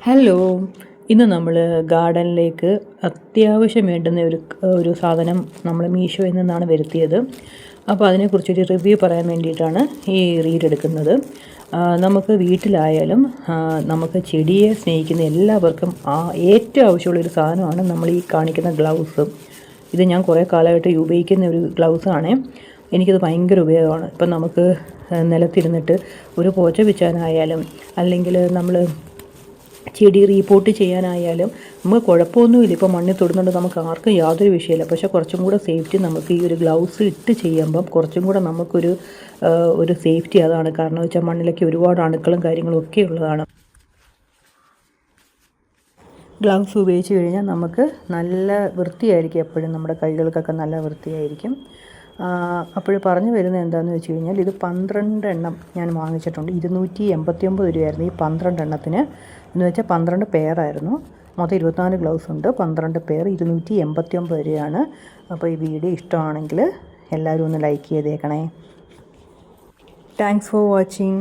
Hello, ഇന്ന് നമ്മൾ ഗാർഡനിലേക്ക് അത്യാവശ്യം വേണ്ടുന്ന ഒരു സാധനം നമ്മൾ മീഷോയിൽ നിന്നാണ് വരുത്തിയത്. അപ്പോൾ അതിനെക്കുറിച്ചൊരു റിവ്യൂ പറയാൻ വേണ്ടിയിട്ടാണ് ഈ റീഡ് എടുക്കുന്നത്. നമുക്ക് വീട്ടിലായാലും നമുക്ക് ചെടിയെ സ്നേഹിക്കുന്ന എല്ലാവർക്കും ഏറ്റവും ആവശ്യമുള്ളൊരു സാധനമാണ് നമ്മൾ ഈ കാണിക്കുന്ന ഗ്ലൗസ്. ഇത് ഞാൻ കുറേ കാലമായിട്ട് ഉപയോഗിക്കുന്ന ഒരു ഗ്ലൗസാണ്. എനിക്കത് ഭയങ്കര ഉപയോഗമാണ്. ഇപ്പം നമുക്ക് നിലത്തിരുന്നിട്ട് ഒരു പോച്ച പിച്ചാനായാലും അല്ലെങ്കിൽ നമ്മൾ ചെടി റീപോർട്ട് ചെയ്യാനായാലും നമുക്ക് കുഴപ്പമൊന്നുമില്ല. ഇപ്പോൾ മണ്ണിൽ തൊടുന്നുണ്ട് നമുക്ക് ആർക്കും യാതൊരു വിഷയമില്ല. പക്ഷേ കുറച്ചും കൂടെ സേഫ്റ്റി നമുക്ക് ഈ ഒരു ഗ്ലൗസ് ഇട്ട് ചെയ്യുമ്പം കുറച്ചും കൂടെ നമുക്കൊരു സേഫ്റ്റി അതാണ്. കാരണം വെച്ചാൽ മണ്ണിലൊക്കെ ഒരുപാട് അണുക്കളും കാര്യങ്ങളും ഒക്കെ ഉള്ളതാണ്. ഗ്ലൗസ് ഉപയോഗിച്ച് കഴിഞ്ഞാൽ നമുക്ക് നല്ല വൃത്തിയായിരിക്കും. എപ്പോഴും നമ്മുടെ കൈകൾക്കൊക്കെ നല്ല വൃത്തിയായിരിക്കും. അപ്പോൾ പറഞ്ഞു വരുന്നത് എന്താണെന്ന് വെച്ച് കഴിഞ്ഞാൽ ഇത് 12 എണ്ണം ഞാൻ വാങ്ങിച്ചിട്ടുണ്ട്. 289 രൂപയായിരുന്നു ഈ 12 എണ്ണത്തിന്. എന്ന് വെച്ചാൽ 12 പെയറായിരുന്നു. മൊത്തം 24 ഗ്ലൗസ് ഉണ്ട്. 12 പെയർ 289 രൂപയാണ്. അപ്പോൾ ഈ വീഡിയോ ഇഷ്ടമാണെങ്കിൽ എല്ലാവരും ഒന്ന് ലൈക്ക് ചെയ്തേക്കണേ. Thanks for watching.